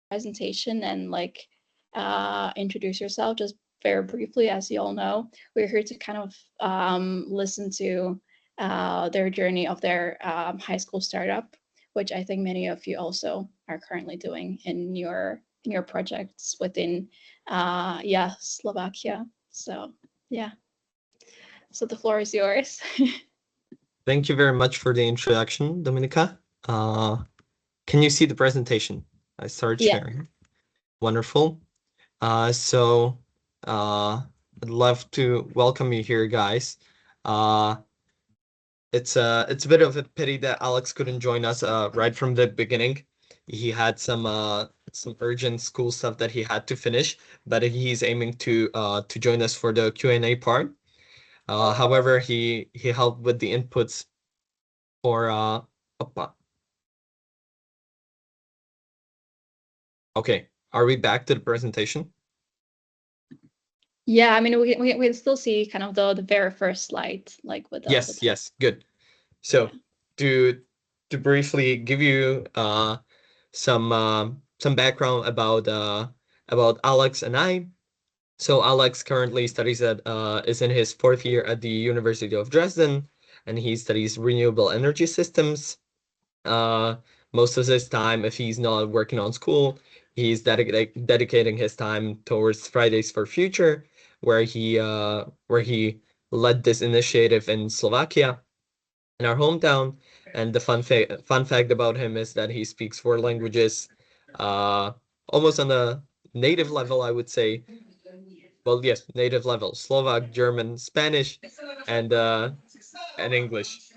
presentation and like introduce yourself just very briefly. As you all know, we're here to kind of listen to their journey of their high school startup, which I think many of you also are currently doing in your projects within Slovakia. So yeah, so the floor is yours. Thank you very much for the introduction, Dominika. Can you see the presentation? I started sharing. Wonderful. So I'd love to welcome you here, guys. It's a bit of a pity that Alex couldn't join us right from the beginning. He had some urgent school stuff that he had to finish, but he's aiming to join us for the Q&A part. However, he helped with the inputs for okay, are we back to the presentation? Yeah, I mean, we can still see kind of the very first slide, like with the yes, good. So to briefly give you some background about Alex and I. So Alex currently studies is in his 4th year at the University of Dresden, and he studies renewable energy systems. Most of his time, if he's not working on school, he's dedicating his time towards Fridays for Future, where he led this initiative in Slovakia, in our hometown. And the fun fact about him is that he speaks 4 languages, almost on a native level, I would say. Well, yes, native level: Slovak, German, Spanish, and English.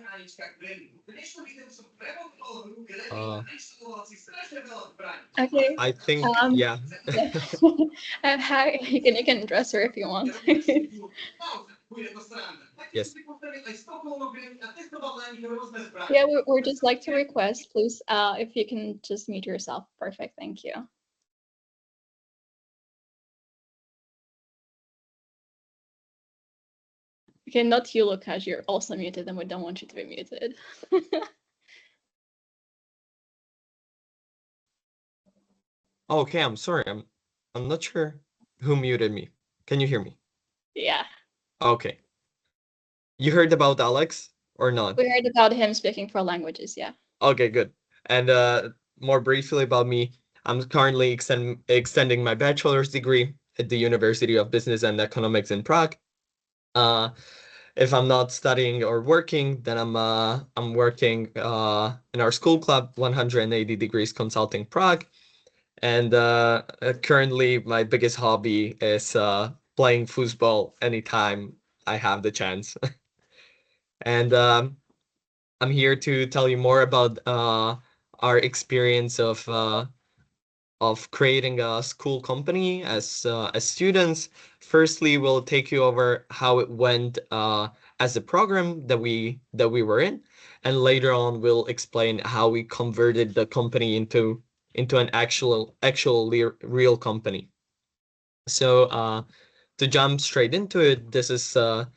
Okay. I think, yeah. You can address her if you want. Yes. Yeah, we're just like to request, please, if you can just mute yourself. Perfect, thank you. Okay, not you, Lukas. You're also muted, and we don't want you to be muted. Okay, I'm sorry. I'm not sure who muted me. Can you hear me? Yeah. Okay. You heard about Alex or not? We heard about him speaking 4 languages, yeah. Okay, good. And more briefly about me, I'm currently extending my bachelor's degree at the University of Business and Economics in Prague. If I'm not studying or working, then I'm working in our school club, 180 Degrees Consulting Prague. And currently, my biggest hobby is playing football anytime I have the chance. And I'm here to tell you more about our experience of creating a school company as students. Firstly, we'll take you over how it went as a program that we were in, and later on we'll explain how we converted the company into an actual real company. So to jump straight into it, this is a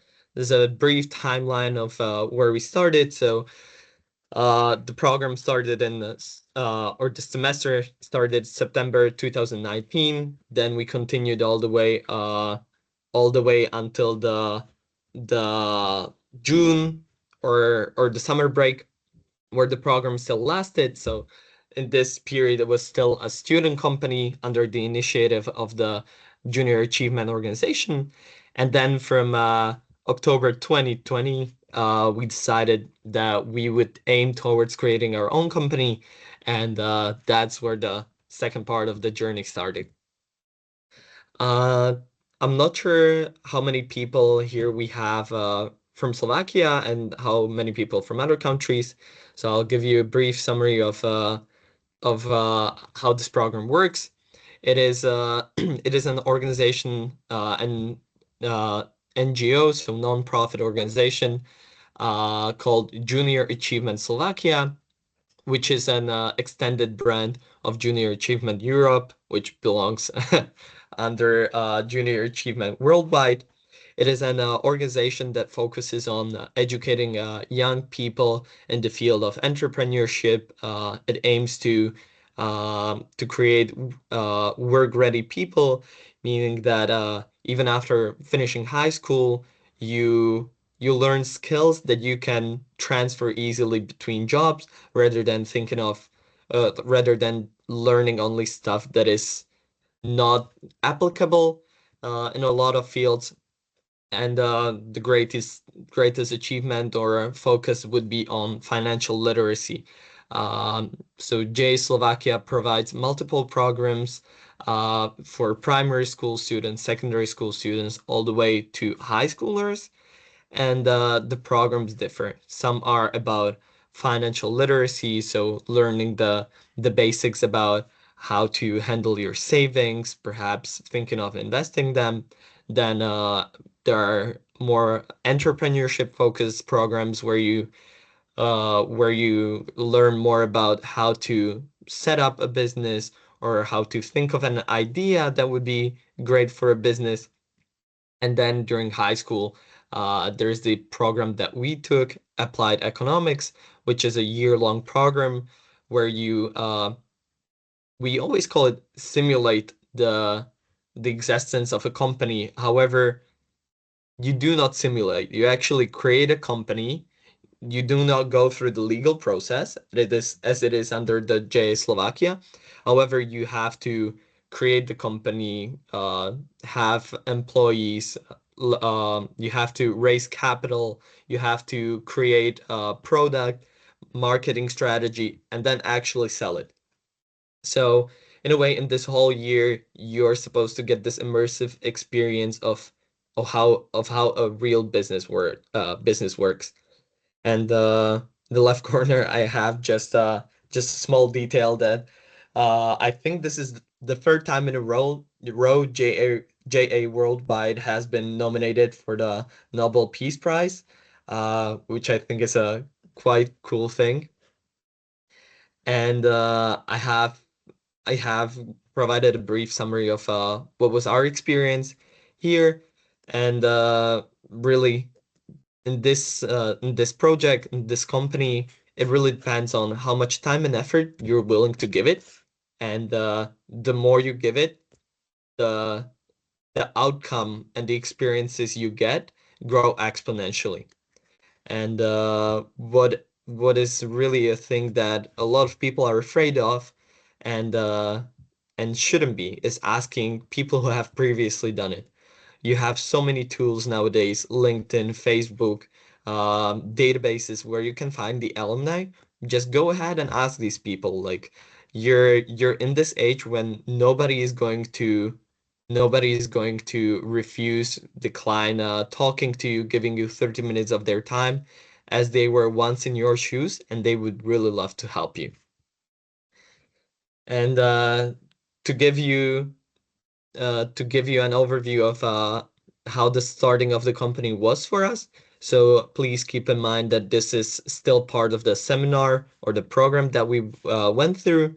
brief timeline of where we started. So the program started or the semester started September 2019. Then we continued all the way until the June or the summer break, where the program still lasted. So in this period, it was still a student company under the initiative of the Junior Achievement Organization. And then from October 2020, we decided that we would aim towards creating our own company. And that's where the second part of the journey started. I'm not sure how many people here we have from Slovakia and how many people from other countries. So I'll give you a brief summary of how this program works. It is it is an organization and NGO, so non-profit organization called Junior Achievement Slovakia, which is an extended brand of Junior Achievement Europe, which belongs under Junior Achievement Worldwide. It is an organization that focuses on educating young people in the field of entrepreneurship. It aims to to create work-ready people, meaning that even after finishing high school, you you learn skills that you can transfer easily between jobs rather than learning only stuff that is not applicable in a lot of fields. And the greatest achievement or focus would be on financial literacy. So J Slovakia provides multiple programs for primary school students, secondary school students, all the way to high schoolers. And the programs differ. Some are about financial literacy, so learning the basics about how to handle your savings, perhaps thinking of investing them. Then there are more entrepreneurship focused programs where you learn more about how to set up a business or how to think of an idea that would be great for a business. And then during high school, there's the program that we took, Applied Economics, which is a year-long program where we always call it simulate the existence of a company. However, you do not simulate. You actually create a company. You do not go through the legal process it is as it is under the J Slovakia. However, you have to create the company, have employees, you have to raise capital, you have to create a product, marketing strategy, and then actually sell it. So in a way, in this whole year, you're supposed to get this immersive experience of how a real business works. And the left corner, I have just a small detail that I think this is the third time in a row JA Worldwide has been nominated for the Nobel Peace Prize, which I think is a quite cool thing. And I have provided a brief summary of what was our experience here, and really in this project, in this company, it really depends on how much time and effort you're willing to give it. And the more you give it, the the outcome and the experiences you get grow exponentially. And what is really a thing that a lot of people are afraid of, and shouldn't be, is asking people who have previously done it. You have so many tools nowadays, LinkedIn, Facebook, databases where you can find the alumni. Just go ahead and ask these people. Like, you're in this age when nobody is going to refuse, decline talking to you, giving you 30 minutes of their time, as they were once in your shoes, and they would really love to help you. And to give you an overview of how the starting of the company was for us. So please keep in mind that this is still part of the seminar or the program that we went through.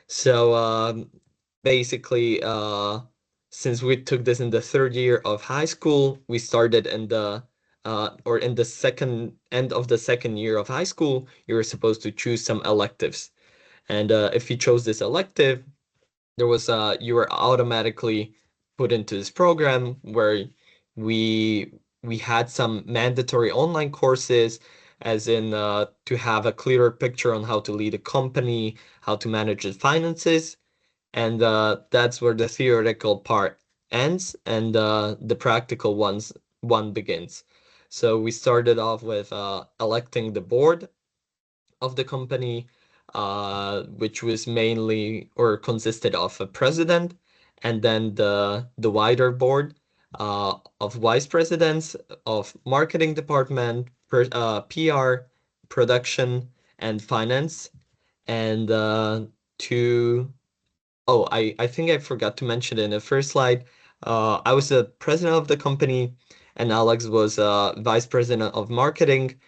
So basically, since we took this in the third year of high school, we started in the second end of the second year of high school, you were supposed to choose some electives. And if you chose this elective, you were automatically put into this program where we we had some mandatory online courses, as in to have a clearer picture on how to lead a company, how to manage the finances. And that's where the theoretical part ends, and the practical one begins. So we started off with electing the board of the company, which was mainly or consisted of a president, and then the wider board of vice presidents of marketing department, PR, production, and finance. And to Oh, I think I forgot to mention in the first slide. I was the president of the company, and Alex was vice president of marketing.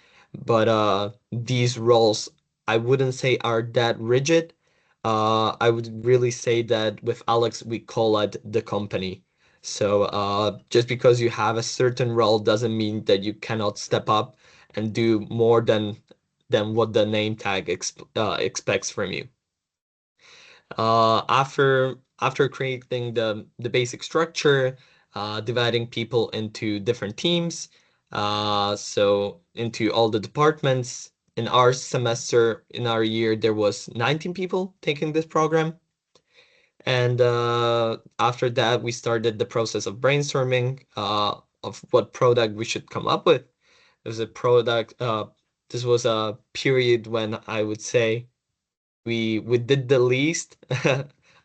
But these roles, I wouldn't say are that rigid. I would really say that with Alex, we call it the company. So just because you have a certain role doesn't mean that you cannot step up and do more than what the name tag expects from you. After creating the basic structure, dividing people into different teams, so into all the departments. In our semester, in our year, there was 19 people taking this program. And after that, we started the process of brainstorming of what product we should come up with. It was a product, this was a period when I would say we did the least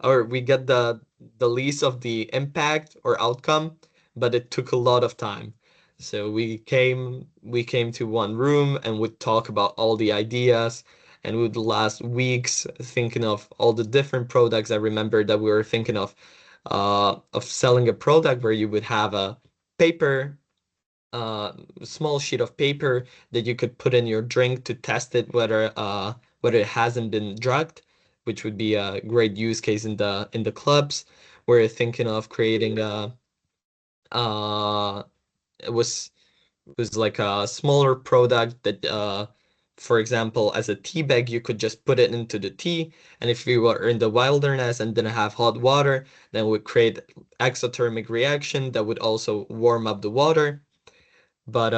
or we got the least of the impact or outcome, but it took a lot of time. So we came to one room and would talk about all the ideas, and we would last weeks thinking of all the different products. I remember that we were thinking of selling a product where you would have a paper, small sheet of paper that you could put in your drink to test it whether it hasn't been drugged, which would be a great use case in the clubs. We're thinking of creating uh it was like a smaller product that for example, as a tea bag, you could just put it into the tea, and if you were in the wilderness and didn't have hot water, then it would create exothermic reaction that would also warm up the water. But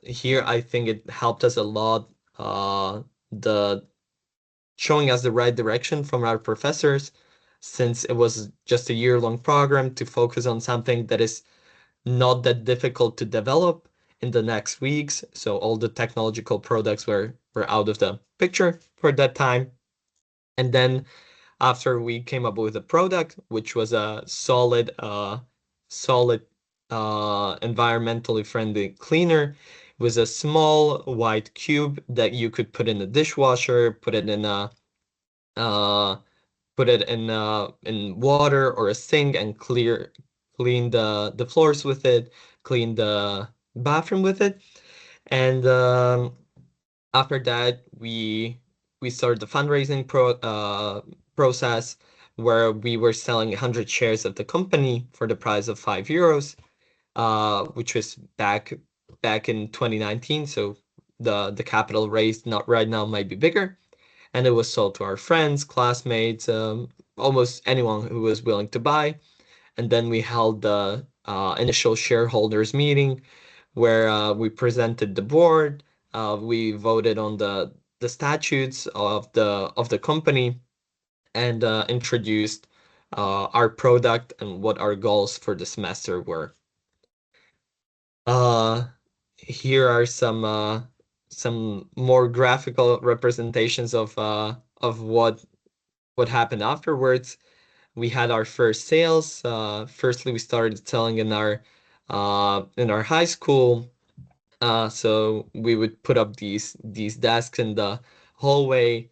here I think it helped us a lot. The showing us the right direction from our professors, since it was just a year-long program to focus on something that is not that difficult to develop in the next weeks. So all the technological products were out of the picture for that time. And then after we came up with a product, which was a solid, environmentally friendly cleaner. It was a small white cube that you could put in a dishwasher, uh, put it in water or a sink and clean the floors with it, clean the bathroom with it. And after that, we started the fundraising process where we were selling 100 shares of the company for the price of 5 euros, which was back in 2019. So the capital raised not right now might be bigger, and it was sold to our friends, classmates, almost anyone who was willing to buy. And then we held the initial shareholders meeting where we presented the board, we voted on the statutes of the company, and introduced our product and what our goals for the semester were. Uh, Here are some more graphical representations of what happened afterwards. We had our first sales. Firstly, we started selling in our high school. So we would put up these desks in the hallway.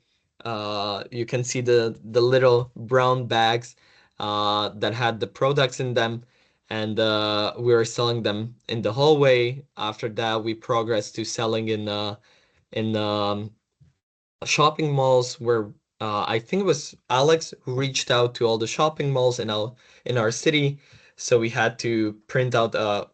You can see the little brown bags that had the products in them, and we were selling them in the hallway. After that, we progressed to selling in shopping malls where I think it was Alex who reached out to all the shopping malls in our city. So we had to print out a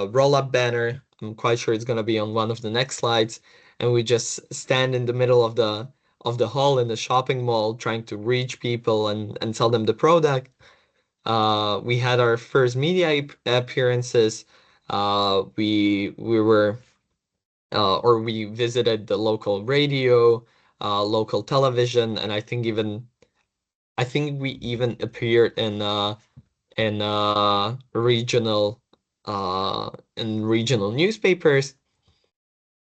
roll-up banner. I'm quite sure it's gonna be on one of the next slides, and we just stand in the middle of the hall in the shopping mall trying to reach people and sell them the product. We had our first media appearances. We were or we visited the local radio, local television, and I think we even appeared in regional newspapers.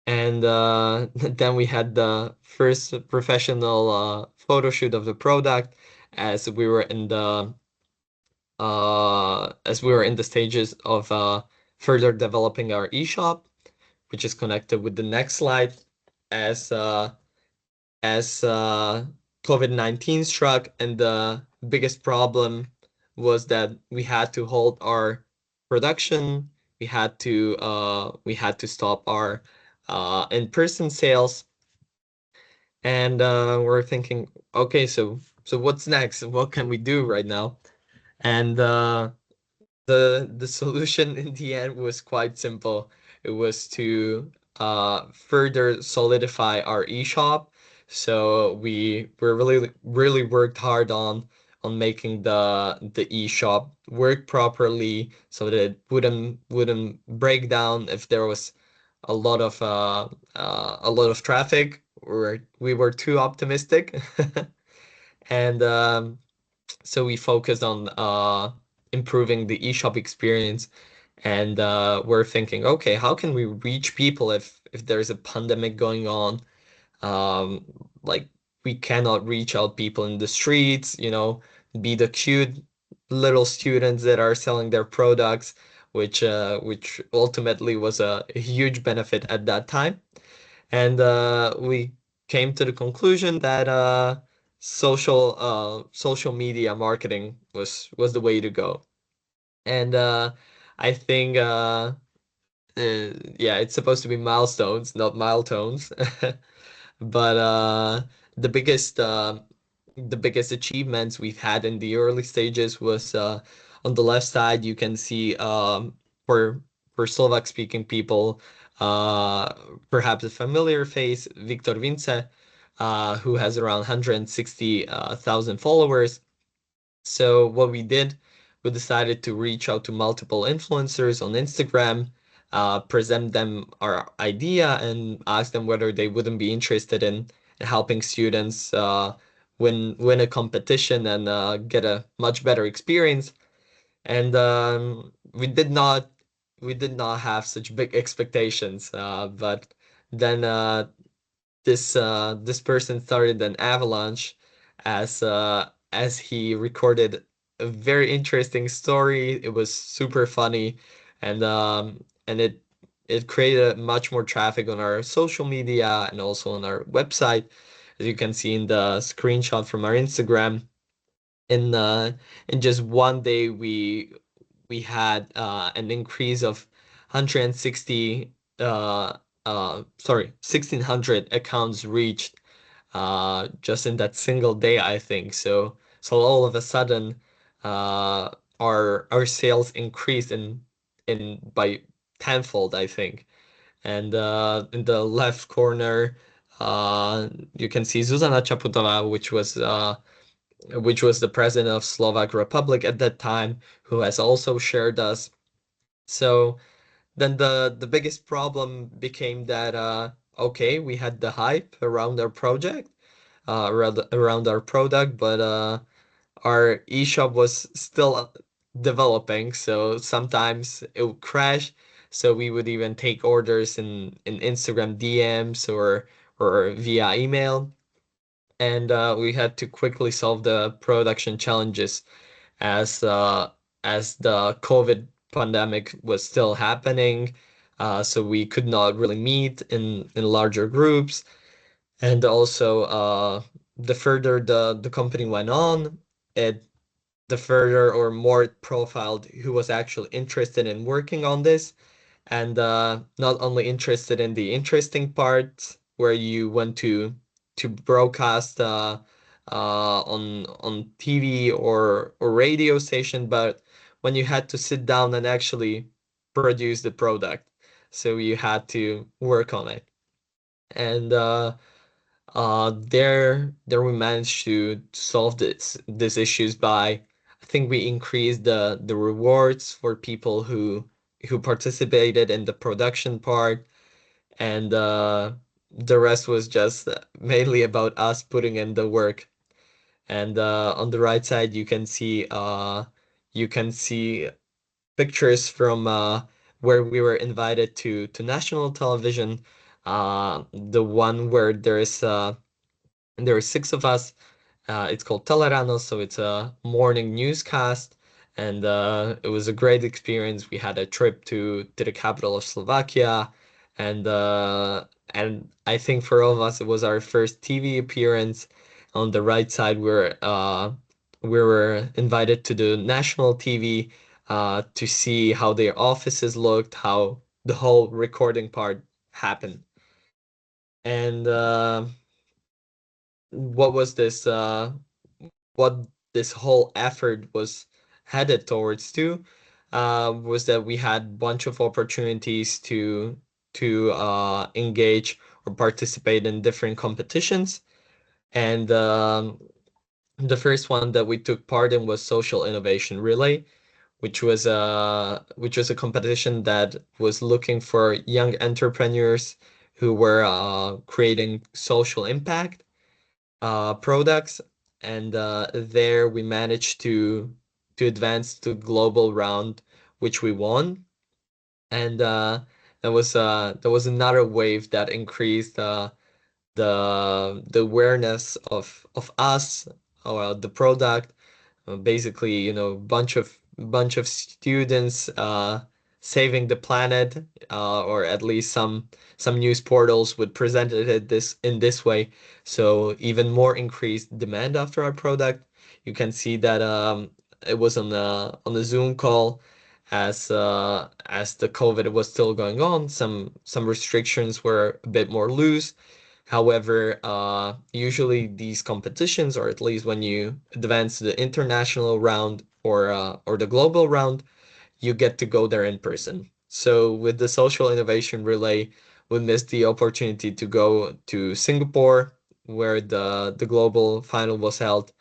And then we had the first professional photo shoot of the product as we were in the stages of further developing our e-shop, which is connected with the next slide. As COVID-19 struck, and the biggest problem was that we had to hold our production. We had to stop our in-person sales, and we're thinking, okay, so what's next? What can we do right now? And the solution in the end was quite simple. It was to further solidify our e-shop, So we really worked hard on making the e-shop work properly so that it wouldn't break down if there was a lot of traffic, or we were too optimistic. And so we focused on improving the eShop experience, and we're thinking, okay, how can we reach people if there's a pandemic going on? Um, like we cannot reach out people in the streets, be the cute little students that are selling their products, which ultimately was a huge benefit at that time. And we came to the conclusion that social media marketing was the way to go. And I think yeah, it's supposed to be milestones, not miletones. But the biggest uh, the biggest achievements we've had in the early stages was on the left side. You can see for Slovak speaking people, uh, perhaps a familiar face, Viktor Vince, who has around 160,000 followers. So what we did, we decided to reach out to multiple influencers on Instagram, present them our idea, and ask them whether they wouldn't be interested in helping students win a competition and get a much better experience. And we did not have such big expectations, but then this person started an avalanche as he recorded a very interesting story. It was super funny, and it created much more traffic on our social media and also on our website, as you can see in the screenshot from our Instagram. In just one day, we had an increase of 160 sorry, 1,600 accounts reached just in that single day, I think. So all of a sudden, uh, our sales increased in by tenfold, I think. And in the left corner, you can see Zuzana Čaputová, which was the president of Slovak Republic at that time, who has also shared us. So then the biggest problem became that okay, we had the hype around our project, around our product, but our eShop was still developing, so sometimes it would crash. So we would even take orders in Instagram DMs or via email, and we had to quickly solve the production challenges as as the COVID pandemic was still happening. So we could not really meet in larger groups. And also, the further the company went on, it the further or more it profiled who was actually interested in working on this, and not only interested in the interesting parts where you want to broadcast on TV or radio station, but when you had to sit down and actually produce the product, so you had to work on it. And there we managed to solve these issues by, I think we increased the rewards for people who participated in the production part, and the rest was just mainly about us putting in the work. And on the right side, you can see pictures from where we were invited to national television. The one where there are six of us. It's called Telerano, so it's a morning newscast, and it was a great experience. We had a trip to the capital of Slovakia, and I think for all of us it was our first TV appearance. On the right side, we were invited to the national TV to see how their offices looked, how the whole recording part happened, and what was this what this whole effort was headed towards too, was that we had a bunch of opportunities to engage or participate in different competitions. And the first one that we took part in was Social Innovation Relay, which was a competition that was looking for young entrepreneurs who were creating social impact products. And there we managed to advance to global round, which we won. And that was another wave that increased the awareness of us, or the product. Basically, bunch of students saving the planet, or at least some news portals would present it this in this way. So even more increased demand after our product. You can see that it was on a Zoom call, as the COVID was still going on. Some restrictions were a bit more loose. However, usually these competitions, or at least when you advance to the international round, or the global round, you get to go there in person. So with the social innovation relay, we missed the opportunity to go to Singapore, where the global final was held.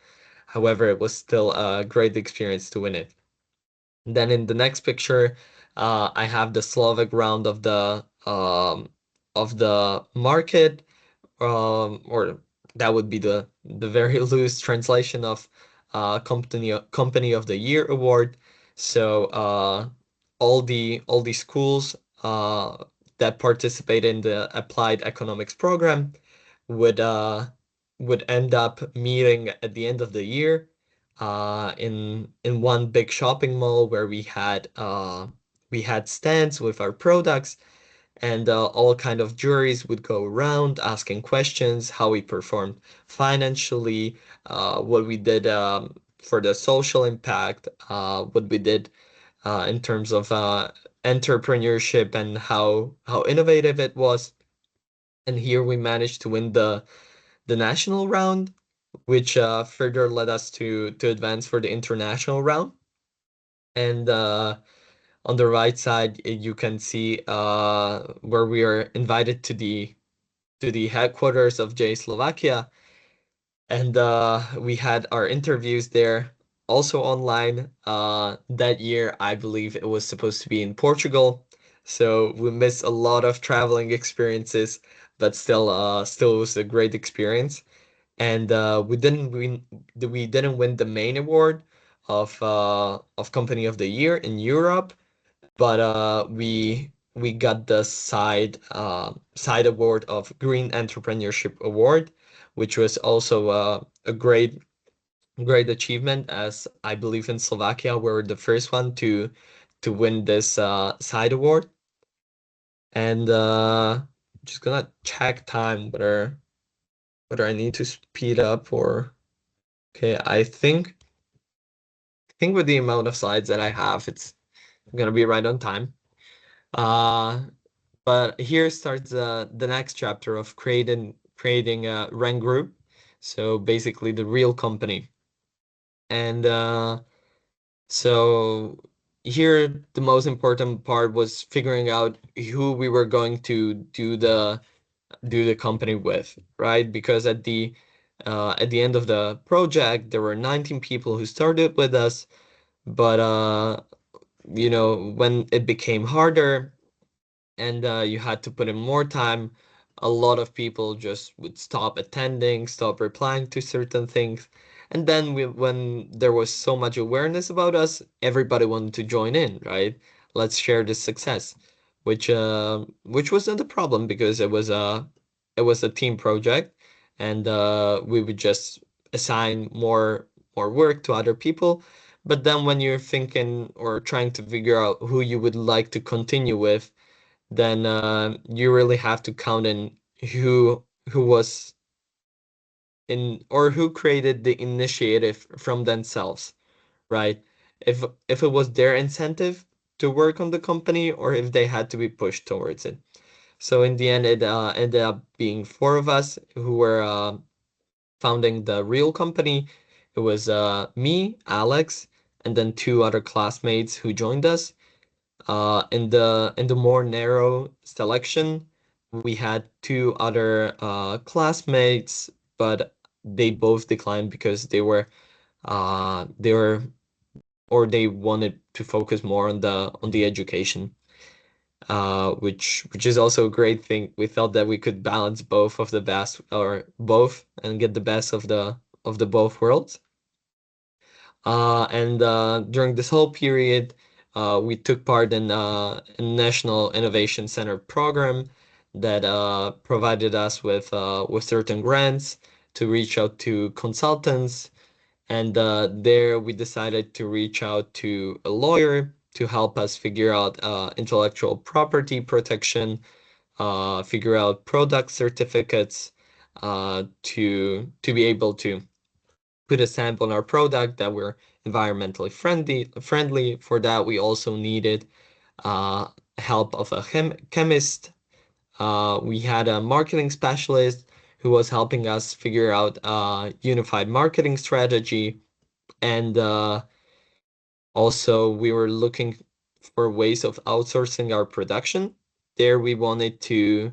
However, it was still a great experience to win it. Then in the next picture, I have the Slovak round of the market, or that would be the very loose translation of company of the year award. So all the schools that participate in the applied economics program would uh, would end up meeting at the end of the year in one big shopping mall, where we had stands with our products. And all kind of juries would go around asking questions, how we performed financially, what we did for the social impact, what we did in terms of entrepreneurship, and how innovative it was. And here we managed to win the national round, which further led us to advance for the international round. And on the right side, you can see where we are invited to the headquarters of J Slovakia, and we had our interviews there, also online. That year, I believe it was supposed to be in Portugal, so we missed a lot of traveling experiences, but still was a great experience. And we didn't win the main award of Company of the Year in Europe, but we got the side award of Green Entrepreneurship Award, which was also a great achievement, as I believe in Slovakia we were the first one to win this side award. And just gonna check time, whether I need to speed up or okay. I think with the amount of slides that I have, it's gonna be right on time. Uh, But here starts the next chapter of creating a rank group. So basically the real company. And so here the most important part was figuring out who we were going to do the company with, right? Because at the end of the project, there were 19 people who started with us, but when it became harder, and you had to put in more time, a lot of people just would stop attending, stop replying to certain things. And then when there was so much awareness about us, everybody wanted to join in, right? Let's share this success, which wasn't a problem, because it was a team project, and we would just assign more work to other people. But then when you're thinking or trying to figure out who you would like to continue with, then you really have to count in who was in, or who created the initiative from themselves, right? If it was their incentive to work on the company, or if they had to be pushed towards it. So in the end, it ended up being four of us who were founding the real company. It was me, Alex, and then two other classmates who joined us. In the more narrow selection, we had two other classmates, but they both declined because they wanted to focus more on the education, which is also a great thing. We felt that we could balance both of the best, or both, and get the best of the both worlds. And during this whole period, we took part in a National Innovation Center program that provided us with certain grants to reach out to consultants. And there we decided to reach out to a lawyer to help us figure out intellectual property protection, figure out product certificates, to be able to put a stamp on our product that we're environmentally friendly. For that, we also needed uh, help of a chemist. We had a marketing specialist who was helping us figure out a unified marketing strategy. And also, we were looking for ways of outsourcing our production. There, we wanted to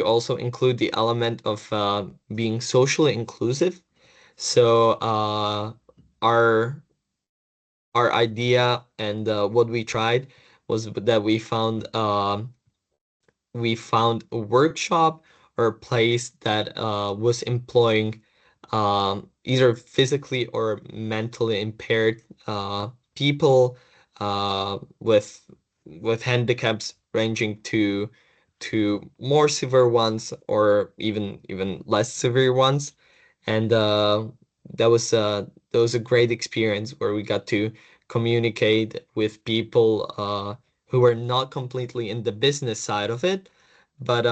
also include the element of being socially inclusive. So our our idea and what we tried was that we found a workshop or a place that was employing either physically or mentally impaired people with handicaps ranging to more severe ones or even less severe ones. And that was a great experience where we got to communicate with people who were not completely in the business side of it, but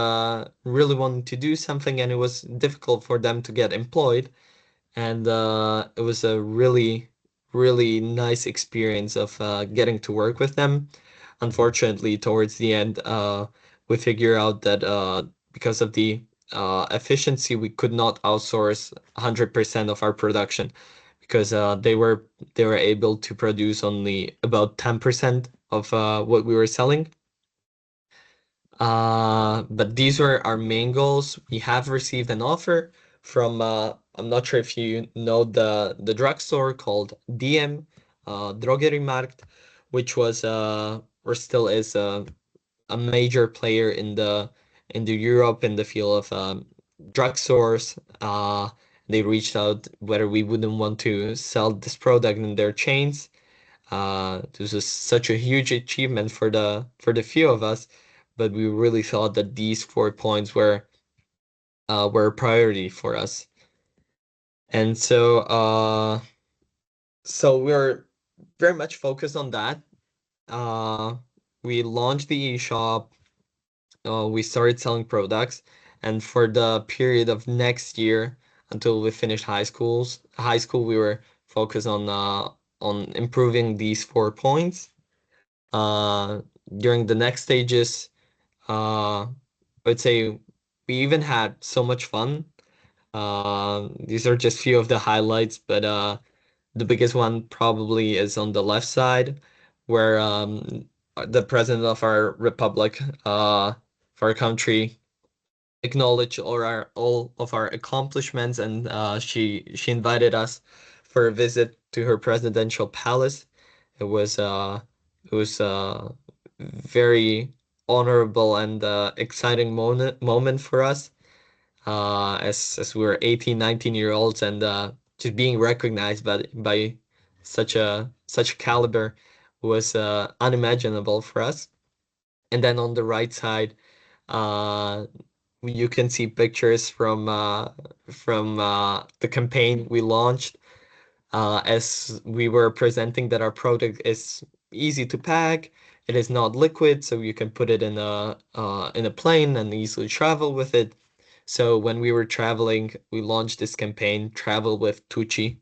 really wanted to do something, and it was difficult for them to get employed. And it was a really, really nice experience of getting to work with them. Unfortunately, towards the end, we figure out that because of the efficiency, we could not outsource 100% of our production because they were able to produce only about 10% of what we were selling. But these were our main goals. We have received an offer from I'm not sure if you know the drugstore called DM, Drogeriemarkt, which was or still is a major player in the Europe in the field of drugstores. They reached out whether we wouldn't want to sell this product in their chains. This was such a huge achievement for the few of us, but we really thought that these 4 points were a priority for us. And so we're very much focused on that. Uh, we launched the eShop. We started selling products, and for the period of next year until we finished high school, we were focused on improving these 4 points. Uh, During the next stages, uh, I'd say we even had so much fun. These are just few of the highlights, but the biggest one probably is on the left side, where the president of our republic, of our country, acknowledged all of our accomplishments, and she invited us for a visit to her presidential palace. It was uh, it was very honorable and exciting moment for us, as we were 18, 19-year-olds, and just being recognized by such a caliber was unimaginable for us. And then on the right side, uh, you can see pictures from the campaign we launched, as we were presenting that our product is easy to pack. It is not liquid, so you can put it in a plane and easily travel with it. So when we were traveling, we launched this campaign, Travel with TUČi,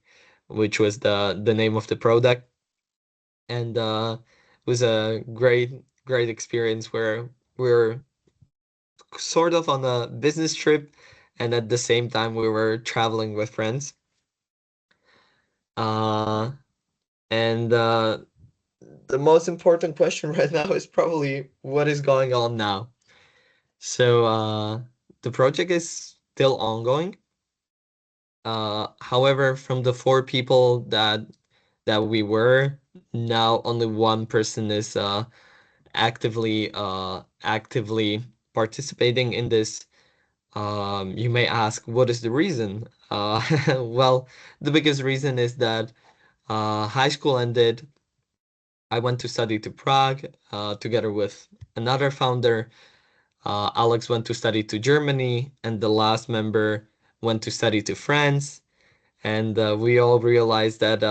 which was the name of the product. And it was a great experience where we were sort of on a business trip, and at the same time we were traveling with friends. Uh, and the most important question right now is probably what is going on now. So the project is still ongoing. However, from the 4 people that we were, now only one person is actively participating in this. You may ask, what is the reason? Well, the biggest reason is that high school ended. I went to study to Prague together with another founder. Alex went to study to Germany, and the last member went to study to France. And we all realized that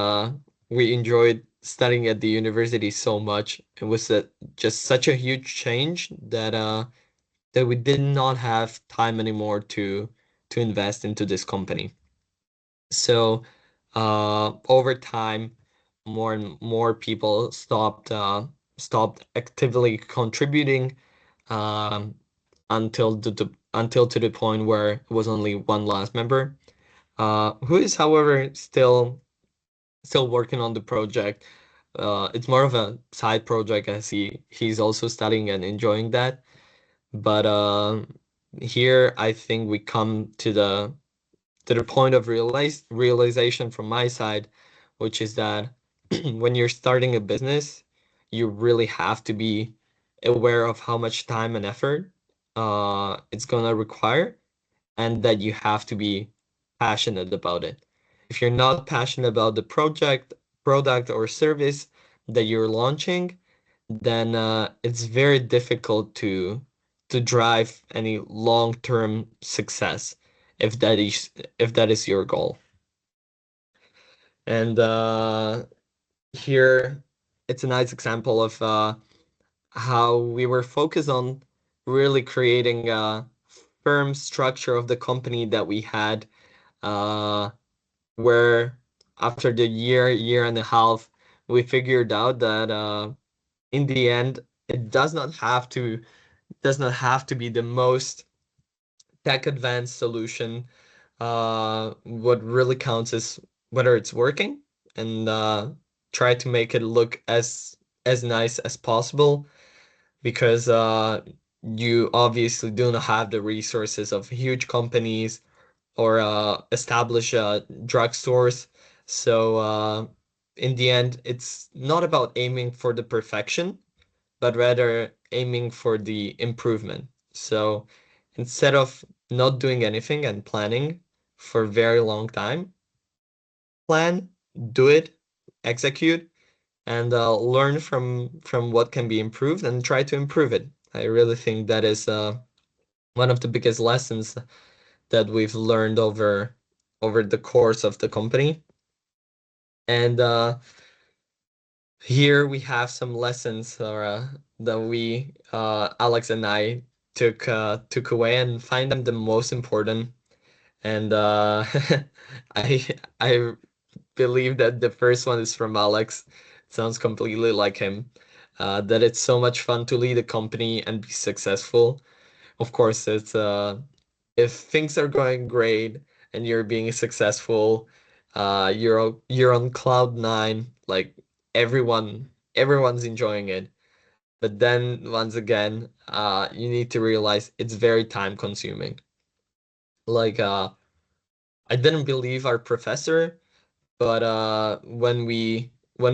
we enjoyed studying at the university so much. It was just such a huge change that we did not have time anymore to invest into this company. So over time, more and more people stopped actively contributing um, until to the point where it was only one last member, who is, however, still working on the project. It's more of a side project as he's also studying and enjoying that. But here I think we come to the point of realization from my side, which is that when you're starting a business, you really have to be aware of how much time and effort it's gonna require, and that you have to be passionate about it. If you're not passionate about the project, product, or service that you're launching, then it's very difficult to drive any long-term success if that is your goal. And here it's a nice example of how we were focused on really creating a firm structure of the company that we had, uh, where after the year and a half, we figured out that in the end, it does not have to be the most tech advanced solution. What really counts is whether it's working, and try to make it look as nice as possible, because you obviously do not have the resources of huge companies or established drugstores. So in the end, it's not about aiming for the perfection, but rather aiming for the improvement. So instead of not doing anything and planning for a very long time, plan, do it, execute, and learn from what can be improved and try to improve it. I really think that is one of the biggest lessons that we've learned over the course of the company. And here we have some lessons that we Alex and I took away and find them the most important. And I I believe that the first one is from Alex. It sounds completely like him. That it's so much fun to lead a company and be successful. Of course, it's if things are going great and you're being successful, you're on cloud nine, like everyone's enjoying it. But then once again, you need to realize it's very time consuming. Like I didn't believe our professor, but when we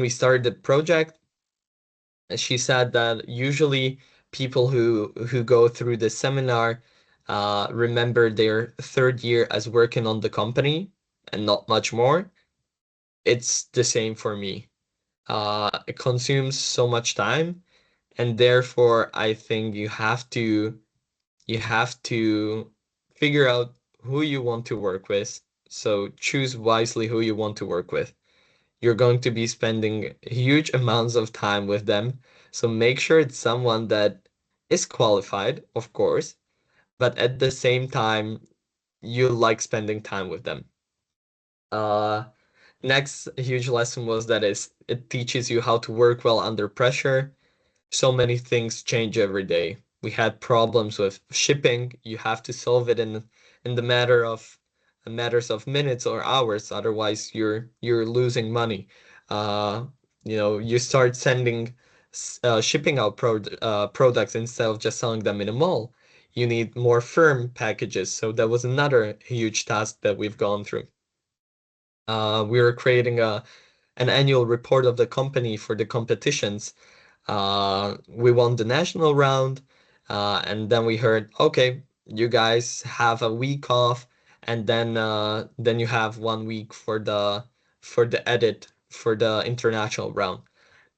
started the project, she said that usually people who go through the seminar remember their third year as working on the company and not much more. It's the same for me. It consumes so much time, and therefore I think you have to figure out who you want to work with. So choose wisely who you want to work with. You're going to be spending huge amounts of time with them. So make sure it's someone that is qualified, of course, but at the same time, you like spending time with them. Uh, Next huge lesson was that it teaches you how to work well under pressure. So many things change every day. We had problems with shipping. You have to solve it in the matters of minutes or hours. Otherwise, you're losing money. Uh, you start shipping out products instead of just selling them in a mall. You need more firm packages. So that was another huge task that we've gone through. We were creating an annual report of the company for the competitions. We won the national round, and then we heard, okay, you guys have a week off, and then you have 1 week for the edit for the international round.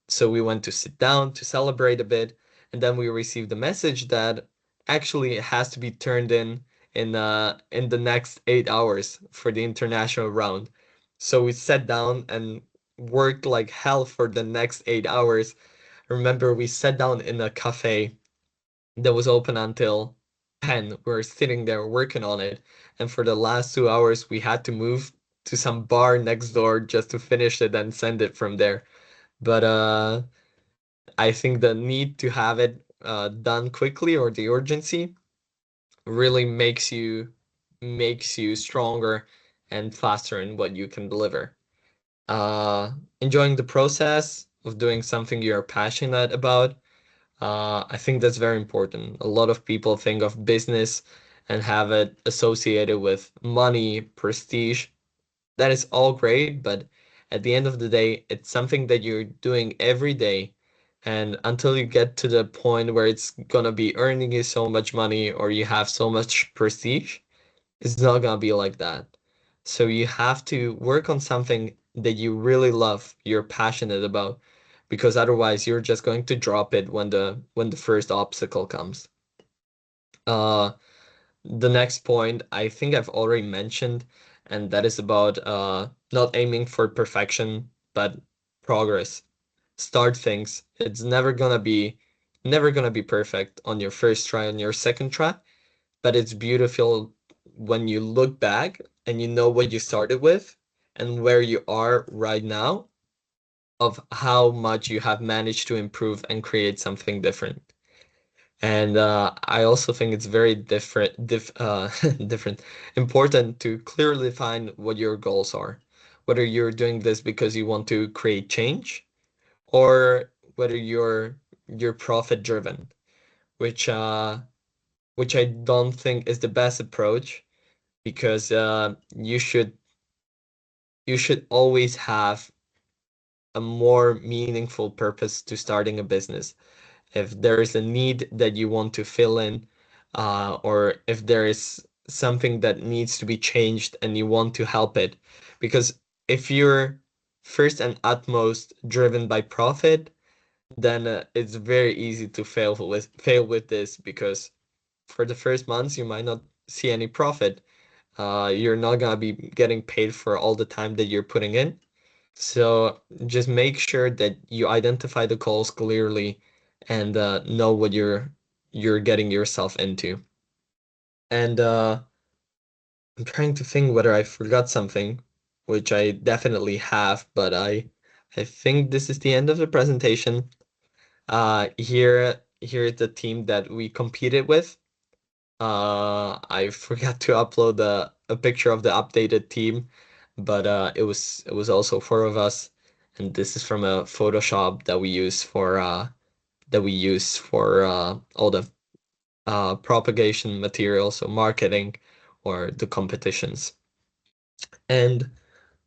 So we went to sit down to celebrate a bit, and then we received a message that actually it has to be turned in the next 8 hours for the international round. So we sat down and worked like hell for the next 8 hours. I remember we sat down in a cafe that was open until 10. We were sitting there working on it, and for the last 2 hours we had to move to some bar next door just to finish it and send it from there. But I think the need to have it done quickly, or the urgency, really makes you stronger and faster in what you can deliver. Uh, Enjoying the process of doing something you're passionate about, I think that's very important. A lot of people think of business and have it associated with money, prestige. That is all great, but at the end of the day, it's something that you're doing every day. And until you get to the point where it's gonna be earning you so much money or you have so much prestige, it's not gonna be like that. So you have to work on something that you really love, you're passionate about, because otherwise you're just going to drop it when the first obstacle comes. Uh, the next point I think I've already mentioned, and that is about not aiming for perfection, but progress. Start things. It's never gonna be perfect on your first try, on your second try, but it's beautiful when you look back and you know what you started with and where you are right now, of how much you have managed to improve and create something different. And I also think it's very different, important to clearly define what your goals are. Whether you're doing this because you want to create change, or whether you're profit driven, which uh, which I don't think is the best approach, because you should always have a more meaningful purpose to starting a business. If there is a need that you want to fill in, or if there is something that needs to be changed and you want to help it. Because if you're first and utmost driven by profit, then it's very easy to fail with this, because for the first months you might not see any profit. You're not gonna be getting paid for all the time that you're putting in. So just make sure that you identify the goals clearly and know what you're getting yourself into. And I'm trying to think whether I forgot something, which I definitely have, but I think this is the end of the presentation. Here is the team that we competed with. I forgot to upload a picture of the updated team, but it was also four of us, and this is from a Photoshop that we use for all the propagation material, so marketing or the competitions. And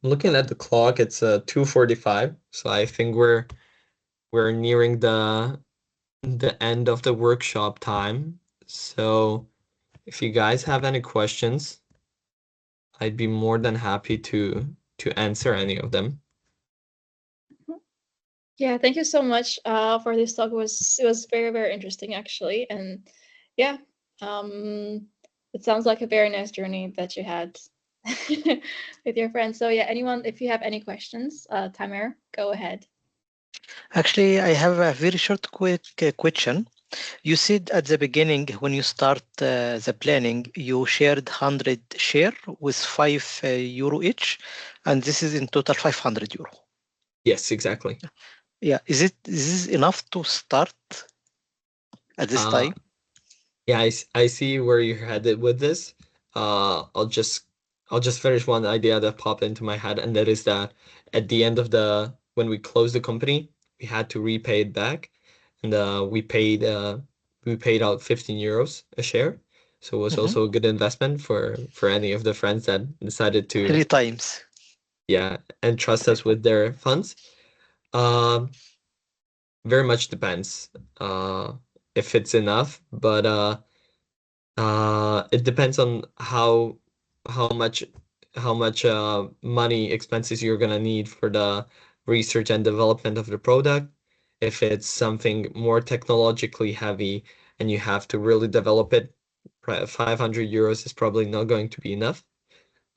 looking at the clock, it's 2:45, so I think we're nearing the end of the workshop time. So if you guys have any questions, I'd be more than happy to answer any of them. Yeah, thank you so much for this talk. It was very, very interesting actually. And yeah, it sounds like a very nice journey that you had with your friends. So yeah, anyone, if you have any questions, Tamer, go ahead. Actually, I have a very short, quick question. You said at the beginning when you start the planning, you shared 100 share with 5 euro each, and this is in total 500 euro. Yes, exactly. Yeah, is this enough to start at this Uh, time? yeah, I see where you're headed with this. I'll just finish one idea that popped into my head, and that is that at the end of when we closed the company, we had to repay it back, and we paid out 15 euros a share. So it was Mhm. also a good investment for any of the friends that decided to. 3 times. yeah, entrust us with their funds. Very much depends if it's enough, but it depends on how much money expenses you're gonna need for the research and development of the product. If it's something more technologically heavy and you have to really develop it, 500 euros is probably not going to be enough.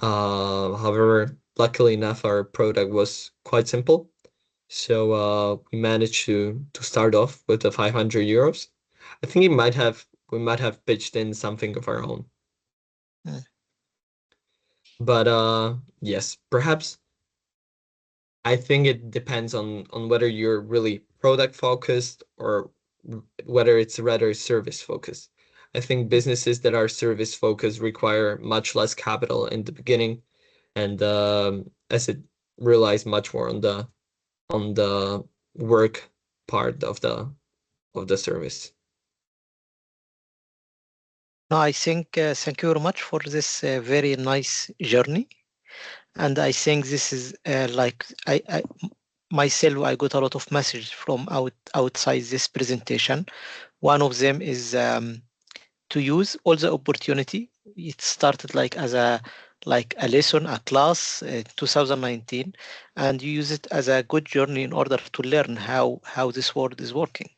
However, luckily enough, our product was quite simple. So we managed to start off with the 500 euros. I think we might have pitched in something of our own. Mm. But yes, perhaps I think it depends on whether you're really product focused or whether it's rather service focused. I think businesses that are service focused require much less capital in the beginning, and as it relies much more on the work part of the service. No, I think thank you very much for this very nice journey. And I think this is like I myself, I got a lot of messages from outside this presentation. One of them is to use all the opportunity. It started like as a lesson, a class, 2019, and you use it as a good journey in order to learn how this world is working.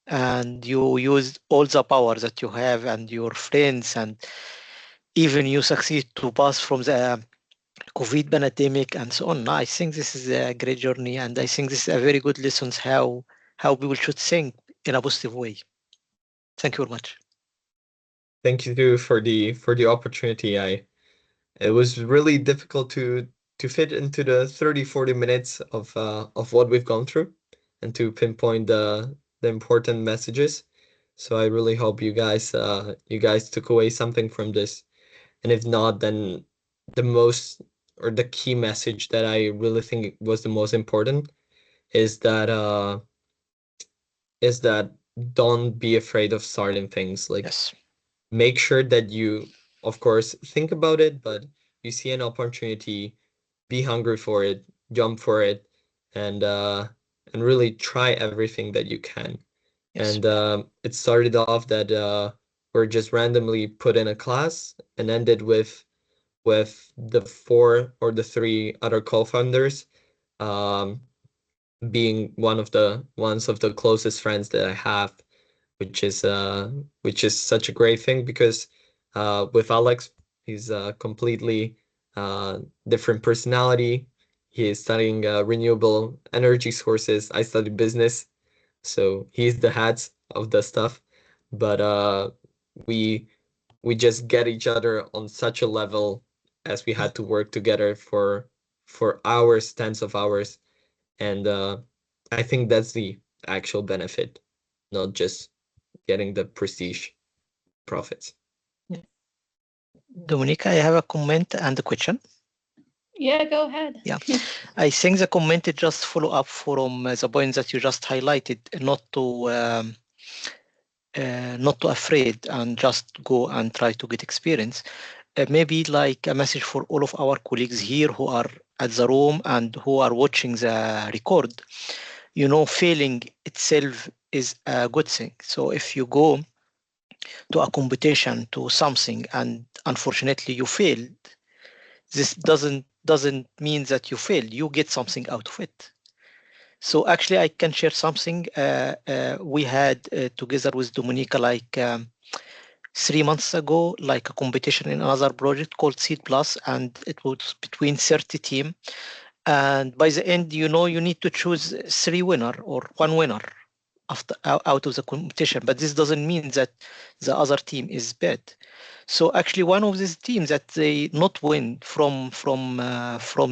And you use all the power that you have and your friends, and even you succeed to pass from the COVID pandemic and so on. I think this is a great journey, and I think this is a very good lessons how people should think in a positive way. Thank you very much. Thank you for the opportunity. It was really difficult to fit into the 30-40 minutes of what we've gone through and to pinpoint the important messages. So I really hope you guys took away something from this. And if not, then the most or the key message that I really think was the most important is that don't be afraid of starting things. Like, Yes. make sure that you, of course, think about it, but you see an opportunity, be hungry for it, jump for it, and really try everything that you can. Yes. And it started off that we're just randomly put in a class and ended with the 4 or 3 other co-founders um, being one of the closest friends that I have, which is such a great thing because with Alex, he's a completely different personality. He is studying renewable energy sources. I study business, so he's the hats of the stuff. But we we just get each other on such a level as we had to work together for hours, tens of hours, and I think that's the actual benefit, not just getting the prestige profits. Dominica, I have a comment and a question. Yeah, go ahead. Yeah, I think the comment is just follow up from the point that you just highlighted, not too afraid and just go and try to get experience. Maybe like a message for all of our colleagues here who are at the room and who are watching the record. Failing itself is a good thing. So if you go to a competition, to something, and unfortunately you failed, this doesn't mean that you failed. You get something out of it. So actually, I can share something we had together with Dominica like 3 months ago, like a competition in another project called Seed Plus, and it was between 30 team. And by the end, you need to choose 3 winner or 1 winner out of the competition. But this doesn't mean that the other team is bad. So actually, one of these teams that they not win from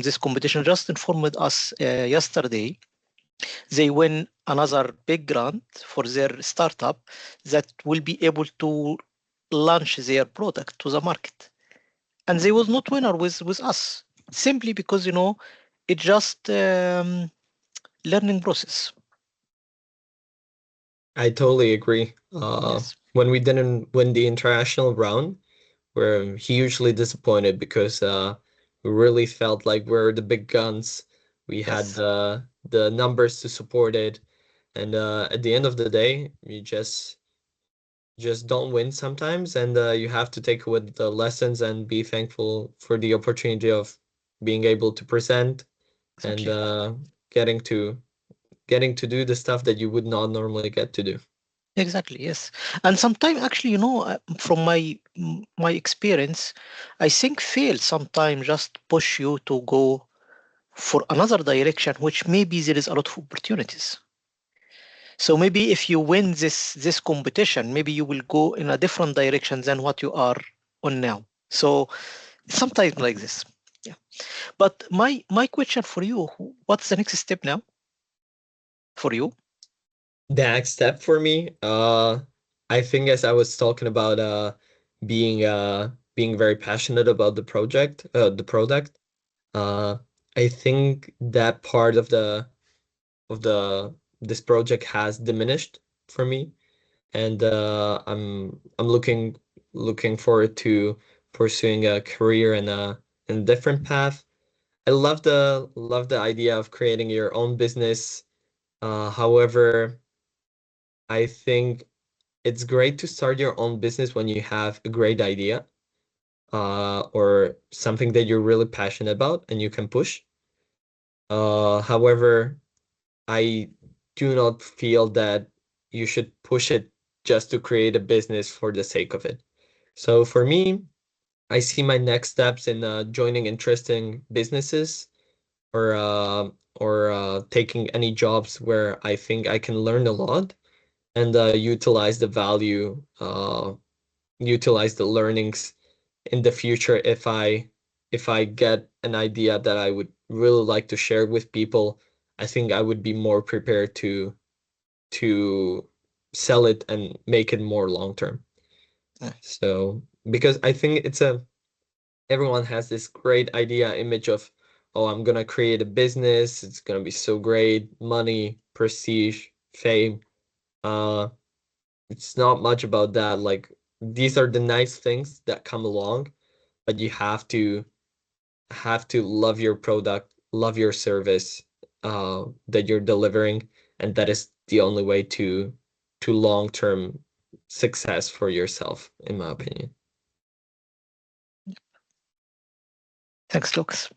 this competition just informed us yesterday. They win another big grant for their startup that will be able to launch their product to the market. And they was not winner with us, simply because, it's just learning process. I totally agree. Yes. When we didn't win the international round, we're hugely disappointed because we really felt like we're the big guns. We had Yes. the numbers to support it, and at the end of the day, you just don't win sometimes, and you have to take with the lessons and be thankful for the opportunity of being able to present and Exactly. getting to do the stuff that you would not normally get to do. Exactly. Yes. And sometimes, actually, from my experience, I think fail sometimes just push you to go for another direction, which maybe there is a lot of opportunities. So maybe if you win this competition, maybe you will go in a different direction than what you are on now. So sometimes like this. Yeah. But my question for you, what's the next step now for you? The next step for me, I think as I was talking about being very passionate about the product, uh, I think that part of the this project has diminished for me, and I'm looking forward to pursuing a career in a different path. I love the idea of creating your own business. However, I think it's great to start your own business when you have a great idea, or something that you're really passionate about and you can push. However, I do not feel that you should push it just to create a business for the sake of it. So for me, I see my next steps in joining interesting businesses, or taking any jobs where I think I can learn a lot and utilize the learnings in the future if I get an idea that I would really like to share with people. I think I would be more prepared to sell it and make it more long term. Yeah. So because I think everyone has this great idea image of, oh, I'm gonna create a business, it's gonna be so great, money, prestige, fame. Uh it's not much about that. Like, these are the nice things that come along, but you have to love your product, love your service that you're delivering, and that is the only way to long-term success for yourself, in my opinion. Thanks, Lucas.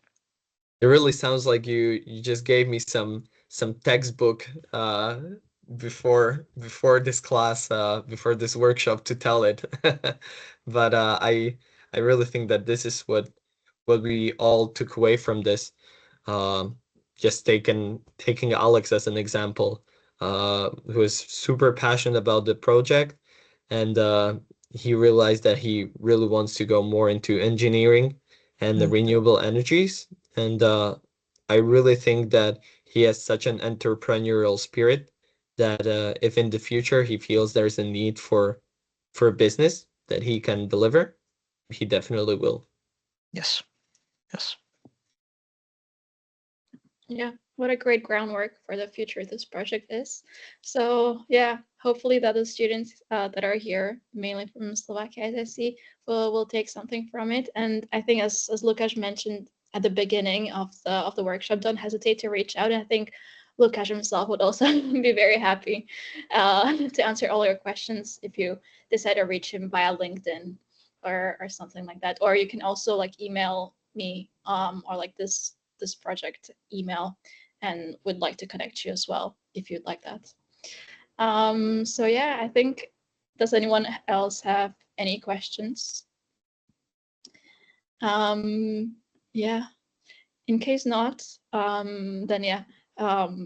It really sounds like you just gave me some textbook before this class, before this workshop to tell it. But I really think that this is what we all took away from this. Um, just taking Alex as an example, who is super passionate about the project, and he realized that he really wants to go more into engineering and the Mm. renewable energies. And I really think that he has such an entrepreneurial spirit that if in the future he feels there's a need for a business that he can deliver, he definitely will. Yes. Yes. Yeah, what a great groundwork for the future this project is. So yeah, hopefully that the students that are here, mainly from Slovakia, as I see, will take something from it. And I think as Lukas mentioned at the beginning of the workshop, don't hesitate to reach out. And I think Lukas himself would also be very happy to answer all your questions if you decide to reach him via LinkedIn or something like that. Or you can also like email me or like this project email and would like to connect you as well if you'd like that. So yeah, I think, does anyone else have any questions? Yeah, in case not, then yeah,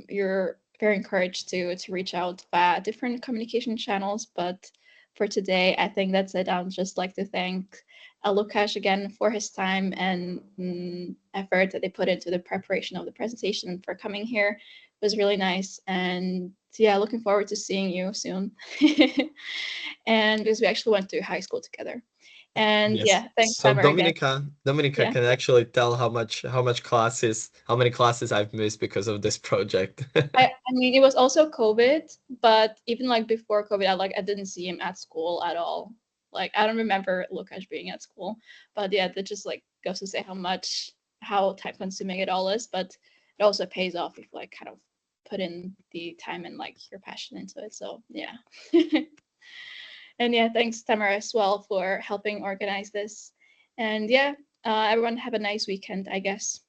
you're very encouraged to reach out via different communication channels. But for today, I think that's it. I'd just like to thank Lukas again for his time and effort that they put into the preparation of the presentation for coming here. It was really nice. And yeah, looking forward to seeing you soon. And because we actually went to high school together. And Yes. yeah, thanks, So Hammer, again. Dominica Yeah. can actually tell how many classes I've missed because of this project. I mean, it was also COVID, but even like before COVID, I didn't see him at school at all. Like I don't remember Lukas being at school, but yeah, that just like goes to say how time consuming it all is, but it also pays off if you like kind of put in the time and like your passion into it. So yeah. And yeah, thanks Tamara as well for helping organize this. And yeah, everyone have a nice weekend, I guess.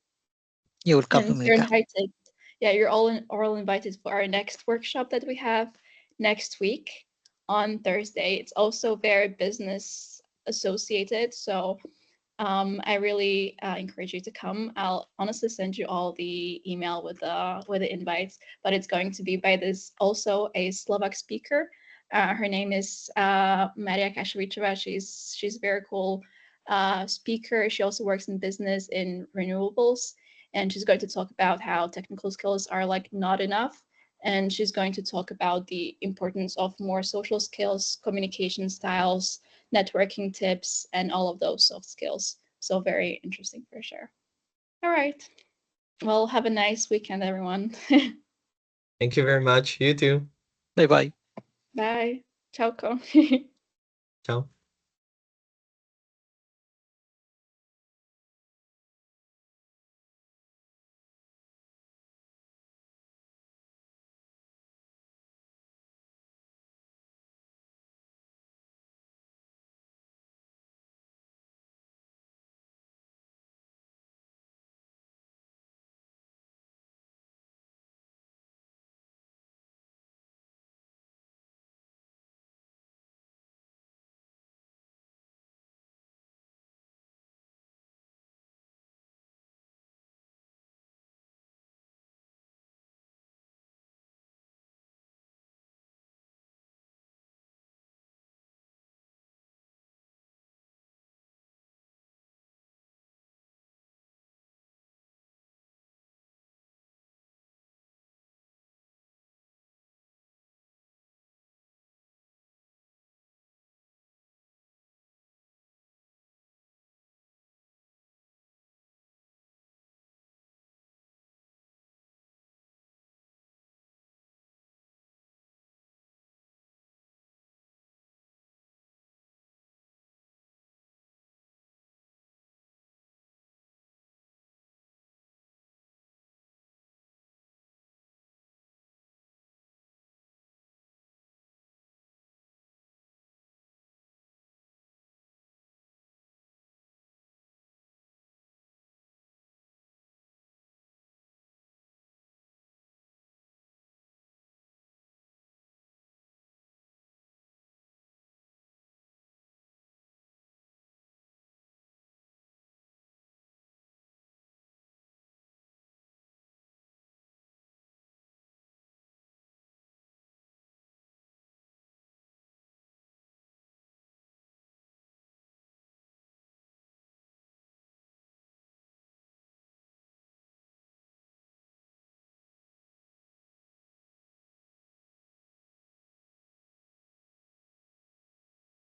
You're welcome, And you're Mika. invited. Yeah, you're all invited for our next workshop that we have next week on Thursday. It's also very business associated, so I really encourage you to come. I'll honestly send you all the email with the invites, but it's going to be by this also a Slovak speaker. Her name is Maria Kašovičová. She's a very cool speaker. She also works in business in renewables, and she's going to talk about how technical skills are like not enough. And she's going to talk about the importance of more social skills, communication styles, networking tips, and all of those soft skills. So very interesting for sure. All right. Well, have a nice weekend, everyone. Thank you very much. You too. Bye-bye. Bye. Ciao. Ciao.